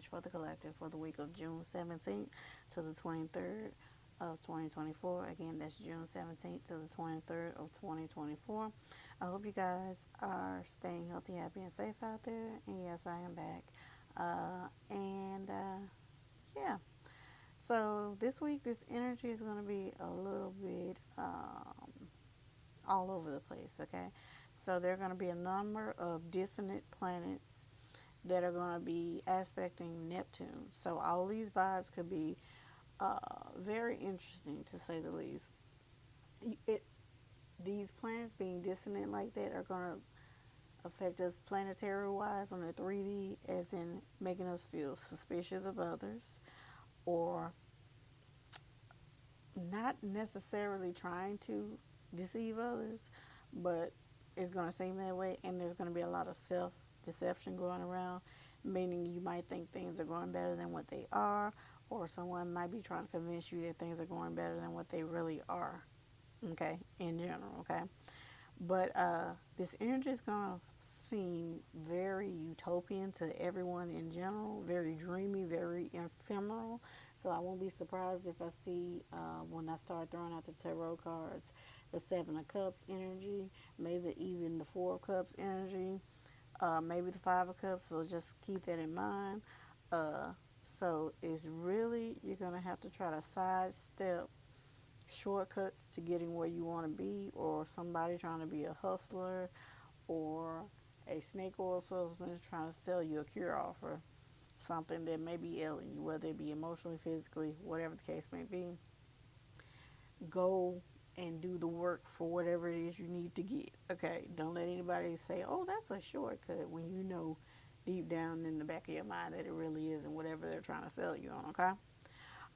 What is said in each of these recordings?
for the collective for the week of June 17th to the 23rd of 2024. Again, that's June 17th to the 23rd of 2024. I hope you guys are staying healthy, happy, and safe out there. And yes, I am back. Yeah. So this week, this energy is going to be a little bit all over the place, okay? So there are going to be a number of dissonant planets that are going to be aspecting Neptune. So all these vibes could be very interesting, to say the least. It, these planets being dissonant like that are going to affect us planetary wise on the 3D, as in making us feel suspicious of others, or not necessarily trying to deceive others, but it's going to seem that way. And there's going to be a lot of self deception going around, meaning you might think things are going better than what they are, or someone might be trying to convince you that things are going better than what they really are, okay, in general, okay? But this energy is going to seem very utopian to everyone in general, very dreamy, very ephemeral. So I won't be surprised if I see, when I start throwing out the tarot cards, the Seven of Cups energy, maybe even the Four of Cups energy, maybe the Five of Cups. So just keep that in mind. Uh, so it's really, you're going to have to try to sidestep shortcuts to getting where you want to be, or somebody trying to be a hustler, or a snake oil salesman is trying to sell you a cure offer, something that may be ailing you, whether it be emotionally, physically, whatever the case may be. Go and do the work for whatever it is you need to get. Okay, don't let anybody say, "Oh, that's a shortcut," when you know deep down in the back of your mind that it really isn't whatever they're trying to sell you on. Okay.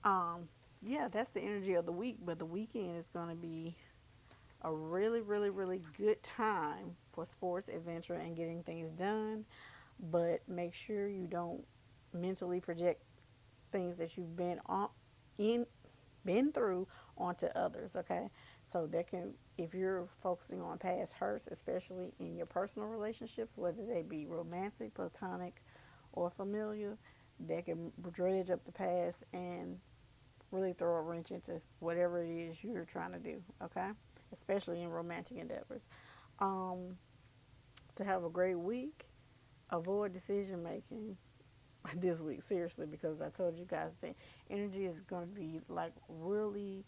Um, yeah, that's the energy of the week, but the weekend is going to be a really, really, really good time for sports, adventure, and getting things done. But make sure you don't mentally project things that you've in been through onto others. Okay, so that can, if you're focusing on past hurts, especially in your personal relationships, whether they be romantic, platonic, or familiar, that can dredge up the past and really throw a wrench into whatever it is you're trying to do, okay? Especially in romantic endeavors. Um, to have a great week, avoid decision making this week, seriously, because I told you guys that energy is going to be like really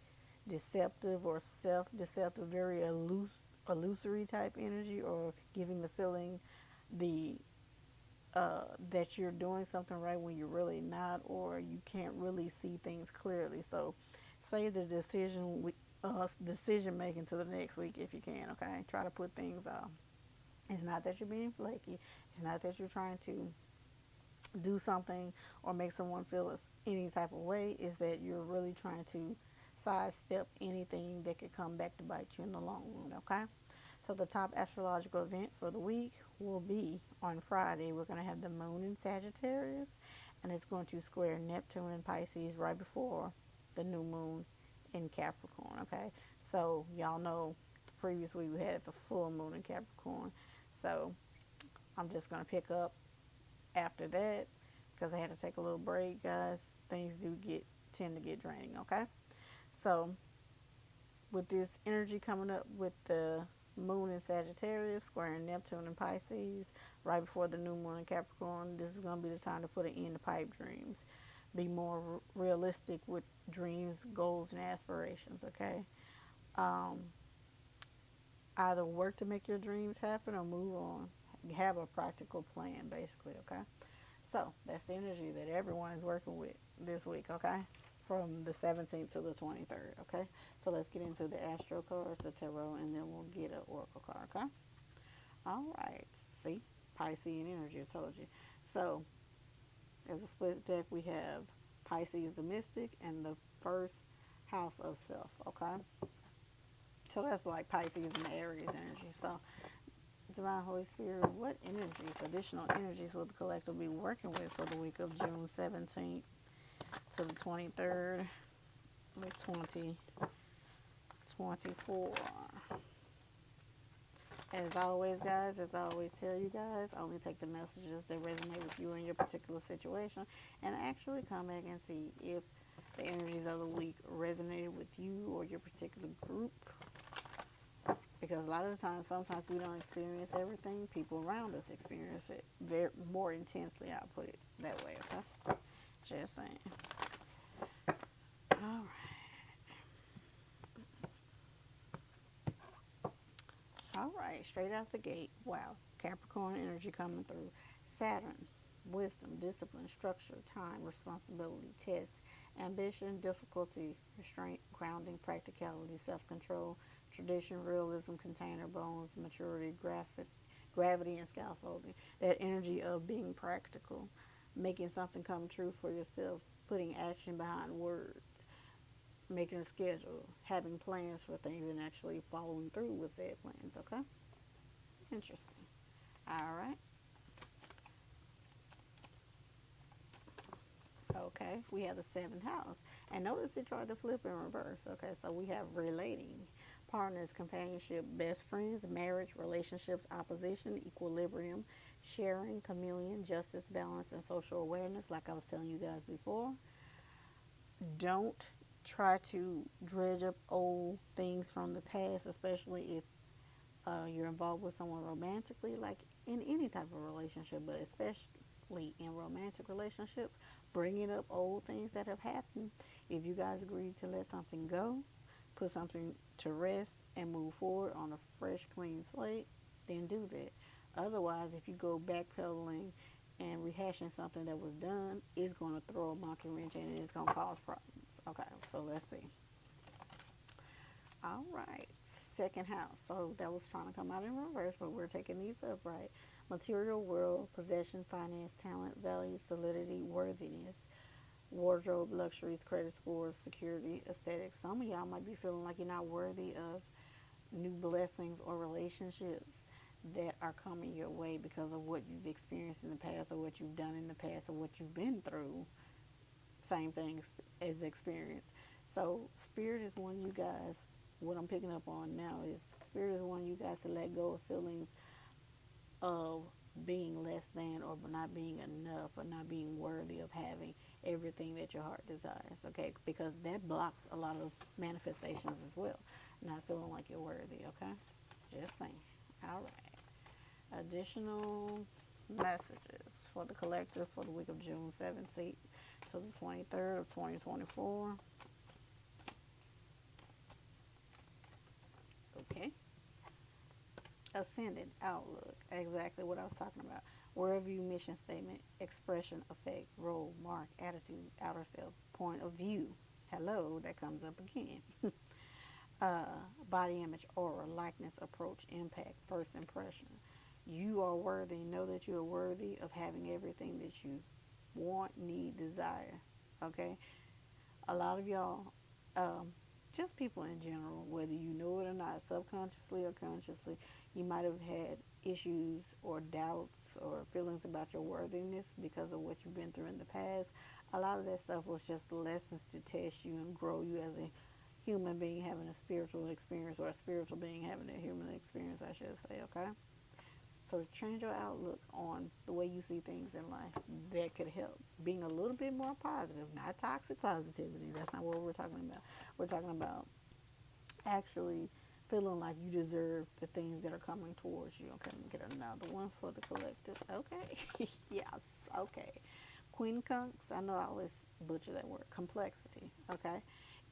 deceptive or self deceptive, very illusory type energy, or giving the feeling the that you're doing something right when you're really not, or you can't really see things clearly. So, save the decision making to the next week if you can. Okay, try to put things off. It's not that you're being flaky. It's not that you're trying to do something or make someone feel any type of way. Is that you're really trying to sidestep anything that could come back to bite you in the long run. Okay. So the top astrological event for the week will be on Friday. We're going to have the moon in Sagittarius, and it's going to square Neptune in Pisces right before the new moon in Capricorn. Okay, so y'all know the previous week we had the full moon in Capricorn. So I'm just going to pick up after that because I had to take a little break, guys. Things do tend to get draining. Okay, so with this energy coming up with the moon in Sagittarius, squaring Neptune in Pisces, right before the new moon in Capricorn, this is going to be the time to put an end to pipe dreams. Be more realistic with dreams, goals, and aspirations, okay? Um, Either work to make your dreams happen or move on. Have a practical plan, basically, okay? So, that's the energy that everyone is working with this week, okay? From the 17th to the 23rd, okay? So let's get into the Astro cards, the tarot, and then we'll get an oracle card, okay? All right. See? Piscean energy, I told you. So, as a split deck, we have Pisces the Mystic and the first house of self, okay? So that's like Pisces and Aries energy. So, Divine Holy Spirit, what energies, additional energies will the collective be working with for the week of June 17th to the 23rd of 2024? As always, guys, as I always tell you guys, only take the messages that resonate with you in your particular situation and actually come back and see if the energies of the week resonated with you or your particular group. Because a lot of the times, sometimes we don't experience everything. People around us experience it very more intensely. I'll put it that way, okay? Just saying. All right. All right, straight out the gate. Wow. Capricorn energy coming through. Saturn, wisdom, discipline, structure, time, responsibility, test, ambition, difficulty, restraint, grounding, practicality, self control, tradition, realism, container bones, maturity, gravity, and scaffolding. That energy of being practical, making something come true for yourself, putting action behind words, making a schedule, having plans for things, and actually following through with said plans, okay? Interesting. All right. Okay, we have the seventh house. And notice it tried to flip in reverse. Okay, so we have relating, partners, companionship, best friends, marriage, relationships, opposition, equilibrium, sharing, communion, justice, balance, and social awareness, like I was telling you guys before. Don't try to dredge up old things from the past, especially if you're involved with someone romantically, like in any type of relationship, but especially in romantic relationship, bringing up old things that have happened. If you guys agree to let something go, put something to rest, and move forward on a fresh, clean slate, then do that. Otherwise, if you go backpedaling and rehashing something that was done, it's going to throw a monkey wrench in and it's going to cause problems. Okay, so let's see. All right, second house. So that was trying to come out in reverse, but we're taking these up right. Material world, possession, finance, talent, value, solidity, worthiness, wardrobe, luxuries, credit scores, security, aesthetics. Some of y'all might be feeling like you're not worthy of new blessings or relationships that are coming your way because of what you've experienced in the past or what you've done in the past or what you've been through. Same thing as experience. So spirit is one you guys, what I'm picking up on now is spirit is one you guys to let go of feelings of being less than or not being enough or not being worthy of having everything that your heart desires, okay? Because that blocks a lot of manifestations as well. Not feeling like you're worthy, okay? Just saying. All right. Additional messages for the collective for the week of June 17th to the 23rd of 2024. Okay. Ascendant outlook, exactly what I was talking about. Worldview, mission statement, expression, effect, role, mark, attitude, outer self, point of view. Hello, that comes up again. uh, Body image, aura, likeness, approach, impact, first impression. You are worthy. Know that you are worthy of having everything that you want, need, desire. Okay? A lot of y'all, um, just people in general, whether you know it or not, subconsciously or consciously, you might have had issues or doubts or feelings about your worthiness because of what you've been through in the past. A lot of that stuff was just lessons to test you and grow you as a human being having a spiritual experience or a spiritual being having a human experience, I should say, okay? So change your outlook on the way you see things in life. That could help. Being a little bit more positive, not toxic positivity. That's not what we're talking about. We're talking about actually feeling like you deserve the things that are coming towards you. Okay, let me get another one for the collective. Okay. Yes. Okay. Queen Kunks. I know I always butcher that word. Complexity. Okay.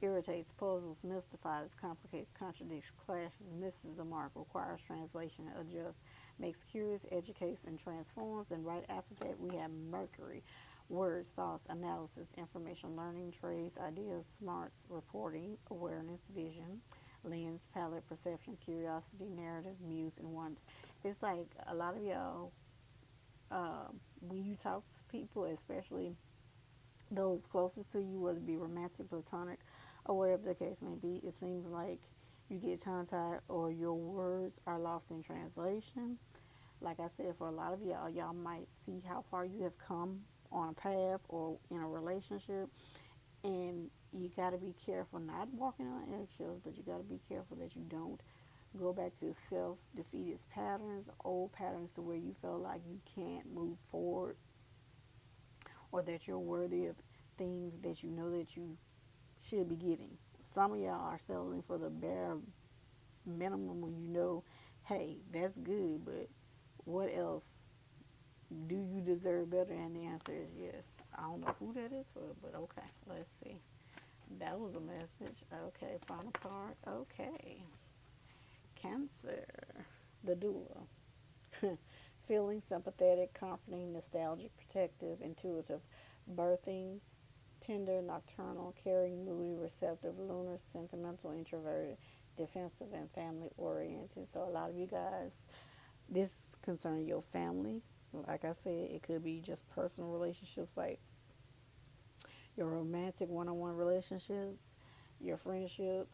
Irritates, puzzles, mystifies, complicates, contradicts, clashes, misses the mark, requires translation, adjusts, makes curious, educates, and transforms. And right after that, we have Mercury. Words, thoughts, analysis, information, learning, trades, ideas, smarts, reporting, awareness, vision, lens, palette, perception, curiosity, narrative, muse, and wonder. It's like a lot of y'all, when you talk to people, especially those closest to you, whether it be romantic, platonic, or whatever the case may be, it seems like you get tongue tied or your words are lost in translation. Like I said, for a lot of y'all, y'all might see how far you have come on a path or in a relationship, and you got to be careful, not walking on eggshells, but you got to be careful that you don't Go back to self-defeated patterns, old patterns to where you feel like you can't move forward or that you're worthy of things that you know that you should be getting. Some of y'all are settling for the bare minimum when you know, hey, that's good, but what else? Do you deserve better? And the answer is yes. I don't know who that is for, but okay, let's see. That was a message. Okay, final part. Okay. Cancer, the doula. Feeling sympathetic, comforting, nostalgic, protective, intuitive, birthing, tender, nocturnal, caring, moody, receptive, lunar, sentimental, introverted, defensive, and family oriented. So, a lot of you guys, this concerns your family. Like I said, it could be just personal relationships, like your romantic one on one relationships, your friendships.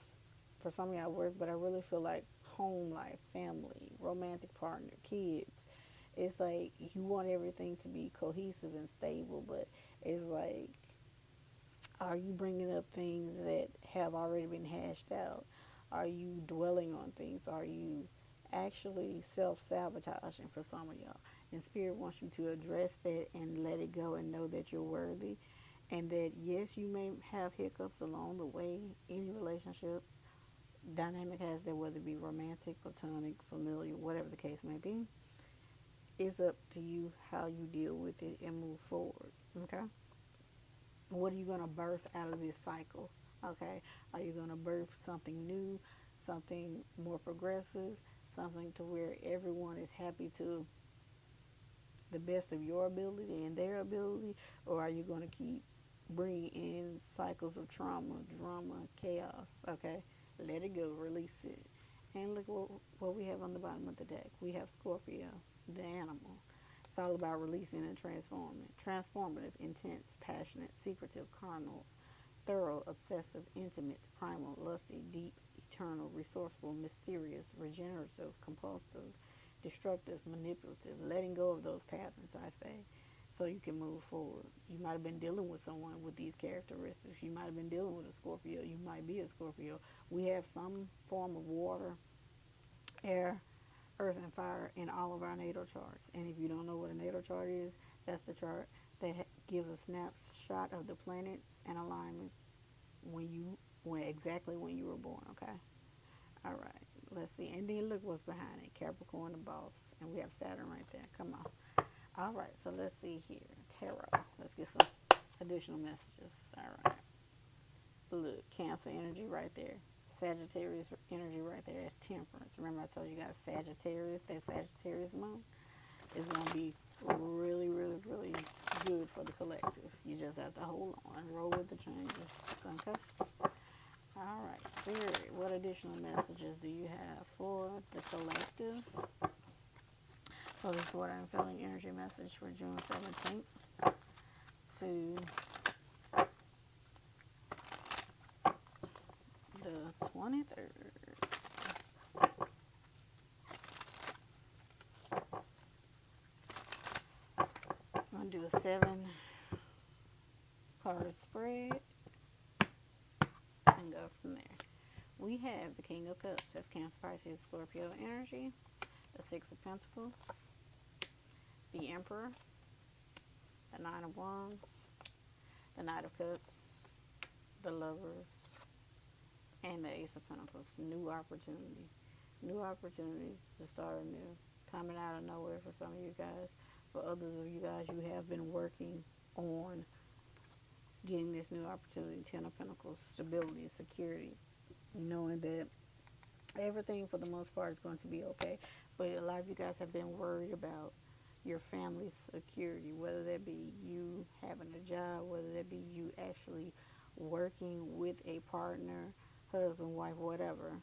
For some of y'all work, but I really feel like home life, family, romantic partner, kids. It's like you want everything to be cohesive and stable, but it's like, are you bringing up things that have already been hashed out? Are you dwelling on things? Are you actually self sabotaging for some of y'all? And Spirit wants you to address that and let it go and know that you're worthy. And that, yes, you may have hiccups along the way. Any relationship dynamic has that, whether it be romantic, platonic, familiar, whatever the case may be. It's up to you how you deal with it and move forward. Okay? What are you going to birth out of this cycle? Okay? Are you going to birth something new, something more progressive, something to where everyone is happy to the best of your ability and their ability? Or are you going to keep bringing in cycles of trauma, drama, chaos? Okay? Let it go, release it. And look what we have on the bottom of the deck. We have Scorpio, the animal. It's all about releasing and transforming. Transformative, intense, passionate, secretive, carnal, thorough, obsessive, intimate, primal, lusty, deep, eternal, resourceful, mysterious, regenerative, compulsive, destructive, manipulative. Letting go of those patterns, I say, so you can move forward. You might have been dealing with someone with these characteristics. You might have been dealing with a Scorpio. You might be a Scorpio. We have some form of water, air, earth, and fire in all of our natal charts. And if you don't know what a natal chart is, that's the chart that gives a snapshot of the planets and alignments when exactly when you were born. Okay. All right. Let's see. And then look what's behind it. Capricorn, the boss, and we have Saturn right there. Come on. All right. So let's see here. Tarot. Let's get some additional messages. All right. Look, Cancer energy right there. Sagittarius energy right there. That's temperance. Remember I told you guys Sagittarius, that Sagittarius moon is going to be really, really, really good for the collective. You just have to hold on and roll with the changes. Okay? All right. Spirit, what additional messages do you have for the collective? So this is what I'm feeling energy message for June 17th to the 23rd. I'm going to do a 7-card spread and go from there. We have the King of Cups. That's Cancer, Pisces, Scorpio energy. The Six of Pentacles. The Emperor. The Nine of Wands. The Knight of Cups. The Lovers. And the Ace of Pentacles. New opportunity. New opportunity to start anew. Coming out of nowhere for some of you guys. For others of you guys, you have been working on getting this new opportunity. Ten of Pentacles. Stability, security. Knowing that everything for the most part is going to be okay. But a lot of you guys have been worried about your family's security, whether that be you having a job, whether that be you actually working with a partner, husband, wife, whatever,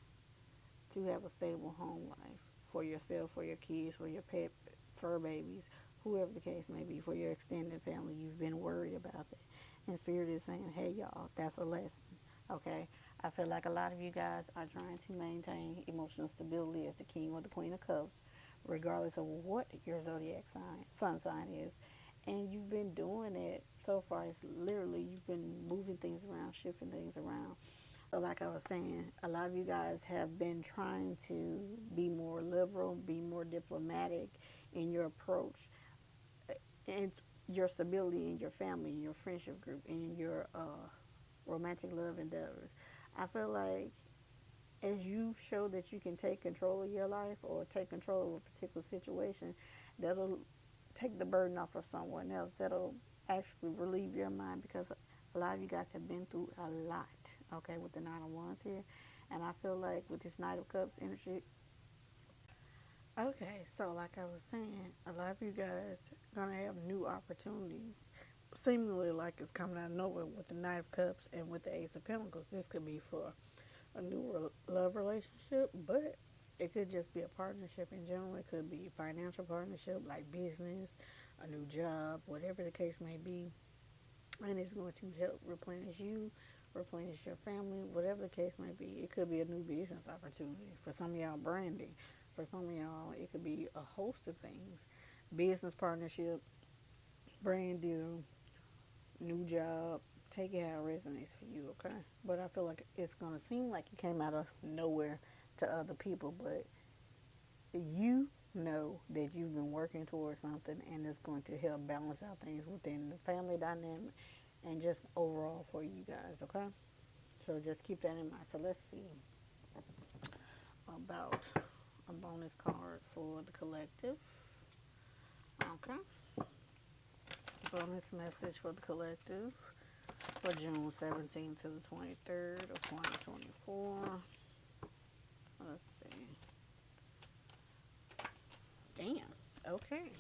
to have a stable home life for yourself, for your kids, for your pet, fur babies, whoever the case may be, for your extended family. You've been worried about that. And Spirit is saying, hey, y'all, that's a lesson. Okay? I feel like a lot of you guys are trying to maintain emotional stability as the King or the Queen of Cups, regardless of what your zodiac sun sign is. And you've been doing it so far. It's literally, you've been moving things around, shifting things around, So, like I was saying, a lot of you guys have been trying to be more liberal, be more diplomatic in your approach, and your stability in your family, in your friendship group, in your romantic love endeavors. I feel like as you show that you can take control of your life or take control of a particular situation, that'll take the burden off of someone else. That'll actually relieve your mind because a lot of you guys have been through a lot, okay, with the Nine of Wands here. And I feel like with this Knight of Cups energy, okay, so like I was saying, a lot of you guys gonna have new opportunities. Seemingly like it's coming out of nowhere with the Knight of Cups and with the Ace of Pentacles. This could be for a new love relationship, but it could just be a partnership in general. It could be a financial partnership, like business, a new job, whatever the case may be. And it's going to help replenish you, replenish your family, whatever the case may be. It could be a new business opportunity. For some of y'all, branding. For some of y'all, it could be a host of things. Business partnership, brand deal, new job. Take it how it resonates for you, okay? But I feel like it's going to seem like it came out of nowhere to other people, but you know that you've been working towards something and it's going to help balance out things within the family dynamic and just overall for you guys, okay? So just keep that in mind. So let's see about a bonus card for the collective. Okay. Bonus message for the collective for June 17th to the 23rd of 2024. Let's see. Damn. Okay.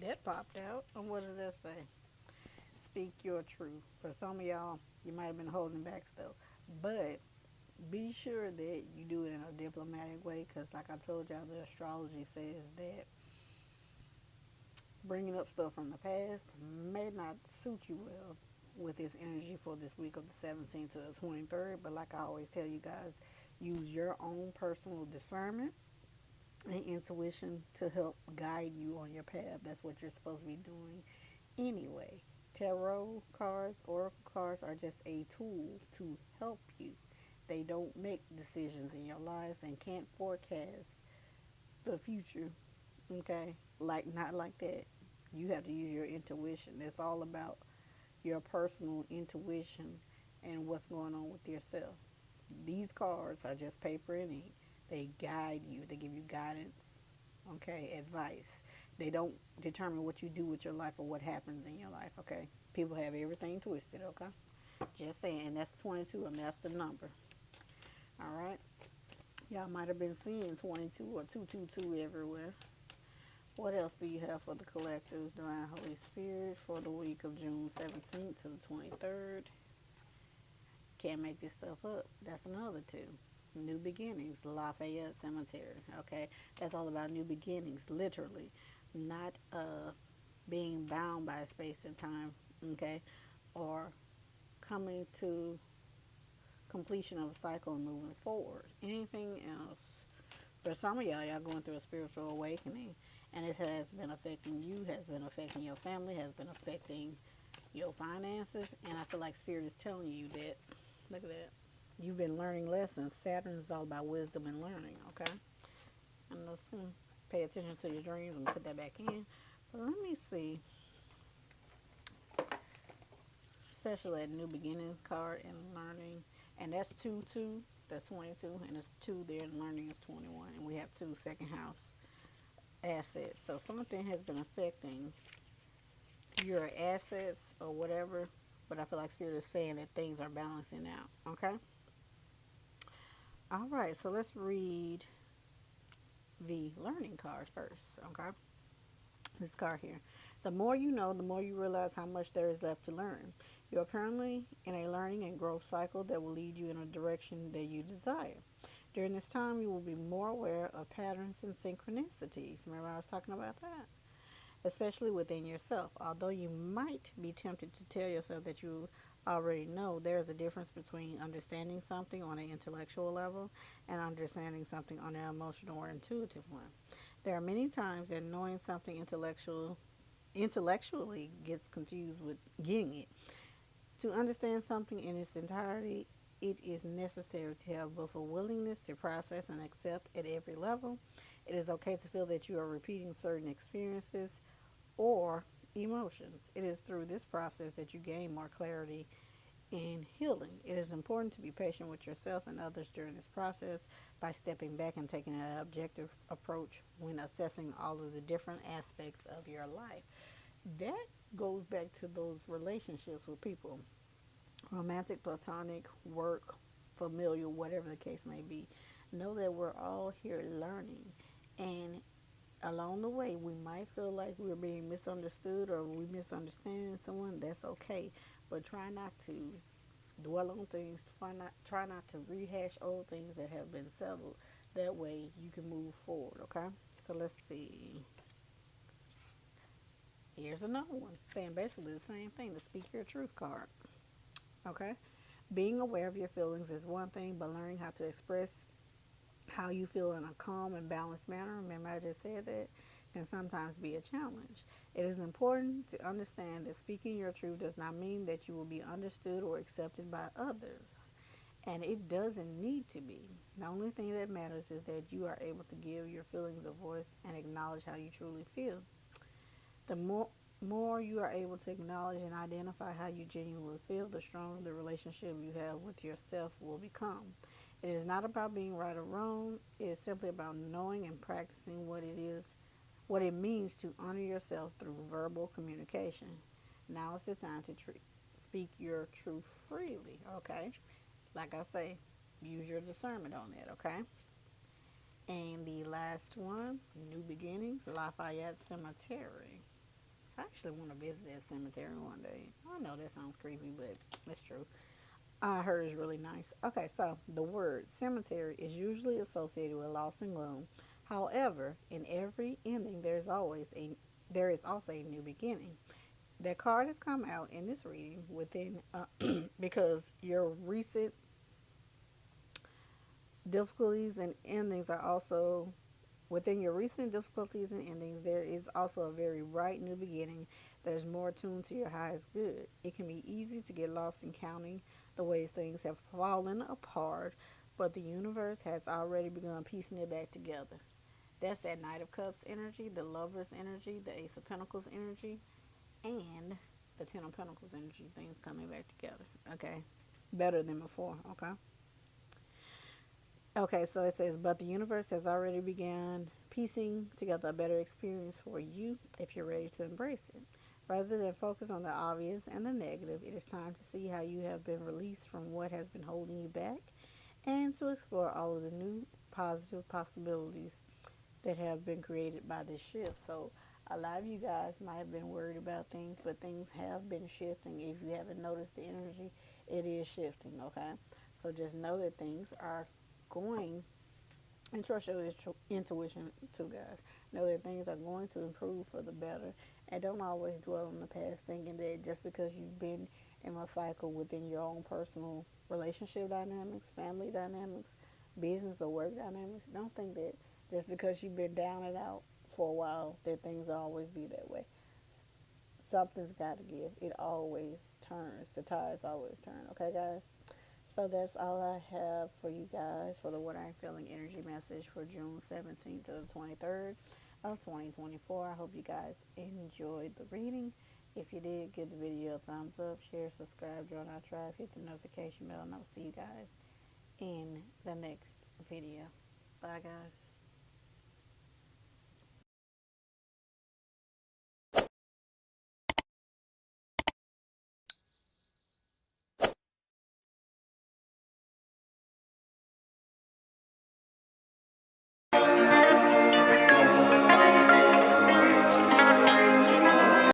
That popped out. And what does that say? Speak your truth. For some of y'all, you might have been holding back still. But be sure that you do it in a diplomatic way because, like I told y'all, the astrology says that bringing up stuff from the past may not suit you well with this energy for this week of the 17th to the 23rd. But like I always tell you guys, use your own personal discernment and intuition to help guide you on your path. That's what you're supposed to be doing anyway. Tarot cards, oracle cards are just a tool to help you. They don't make decisions in your lives and can't forecast the future. Okay? Like not like that. You have to use your intuition. It's all about your personal intuition and what's going on with yourself. These cards are just paper and ink. They guide you. They give you guidance, okay, advice. They don't determine what you do with your life or what happens in your life, okay? People have everything twisted, okay? Just saying, and that's 22, and that's the number. All right? Y'all might have been seeing 22 or 222 everywhere. What else do you have for the collective, Divine Holy Spirit, for the week of June 17th to the 23rd? Can't make this stuff up. That's another two. New beginnings, Lafayette Cemetery. Okay, that's all about new beginnings, literally, not being bound by space and time. Okay, or coming to completion of a cycle and moving forward. Anything else? For some of y'all going through a spiritual awakening, and it has been affecting you, has been affecting your family, has been affecting your finances, and I feel like Spirit is telling you that. Look at that. You've been learning lessons. Saturn is all about wisdom and learning, okay? And let's pay attention to your dreams and put that back in. But let me see. Especially that new beginning card and learning. And that's 2-2. That's 22. And it's 2 there and learning is 21. And we have 2 second house assets. So something has been affecting your assets or whatever. But I feel like Spirit is saying that things are balancing out, okay? All right, so let's read the learning card first, okay? This card here. The more you know, the more you realize how much there is left to learn. You are currently in a learning and growth cycle that will lead you in a direction that you desire. During this time, you will be more aware of patterns and synchronicities. Remember I was talking about that? Especially within yourself. Although you might be tempted to tell yourself that you already know, there's a difference between understanding something on an intellectual level and understanding something on an emotional or intuitive one. There are many times that knowing something intellectually gets confused with getting it. To understand something in its entirety it is necessary to have both a willingness to process and accept at every level. It is okay to feel that you are repeating certain experiences or emotions. It is through this process that you gain more clarity and healing. It is important to be patient with yourself and others during this process by stepping back and taking an objective approach when assessing all of the different aspects of your life. That goes back to those relationships with people, romantic, platonic, work, familial, whatever the case may be. Know that we're all here learning, and along the way, we might feel like we're being misunderstood or we misunderstand someone. That's okay, but try not to dwell on things. Try not to rehash old things that have been settled. That way, you can move forward. Okay. So let's see. Here's another one saying basically the same thing. The Speak Your Truth card. Okay. Being aware of your feelings is one thing, but learning how to express how you feel in a calm and balanced manner, remember I just said that, can sometimes be a challenge. It is important to understand that speaking your truth does not mean that you will be understood or accepted by others. And it doesn't need to be. The only thing that matters is that you are able to give your feelings a voice and acknowledge how you truly feel. The more you are able to acknowledge and identify how you genuinely feel, the stronger the relationship you have with yourself will become. It is not about being right or wrong. It is simply about knowing and practicing what it means to honor yourself through verbal communication. Now is the time to speak your truth freely, okay? Like I say, use your discernment on that, okay? And the last one, New Beginnings, Lafayette Cemetery. I actually want to visit that cemetery one day. I know that sounds creepy, but it's true. I heard it's really nice. Okay, so the word cemetery is usually associated with loss and gloom. However, in every ending, there is also a new beginning. That card has come out in this reading within because your recent difficulties and endings are also within your recent difficulties and endings. There is also a very bright new beginning. There's more tuned to your highest good. It can be easy to get lost in counting the ways things have fallen apart, but the universe has already begun piecing it back together. That's that Knight of Cups energy, the Lover's energy, the Ace of Pentacles energy, and the Ten of Pentacles energy. Things coming back together. Okay, better than before. Okay. Okay, so it says, but the universe has already begun piecing together a better experience for you if you're ready to embrace it. Rather than focus on the obvious and the negative, it is time to see how you have been released from what has been holding you back and to explore all of the new positive possibilities that have been created by this shift. So, a lot of you guys might have been worried about things, but things have been shifting. If you haven't noticed the energy, it is shifting, okay? So, just know that things are going, and trust your intuition too, guys. Know that things are going to improve for the better, and don't always dwell on the past, thinking that just because you've been in a cycle within your own personal relationship dynamics, family dynamics, business or work dynamics, don't think that just because you've been down and out for a while that things will always be that way. Something's got to give. It always turns. The tides always turn. Okay, guys? So that's all I have for you guys for the What I'm Feeling energy message for June 17th to the 23rd of 2024. I hope you guys enjoyed the reading. If you did, give the video a thumbs up, share, subscribe, join our tribe, hit the notification bell, and I'll see you guys in the next video. Bye, guys.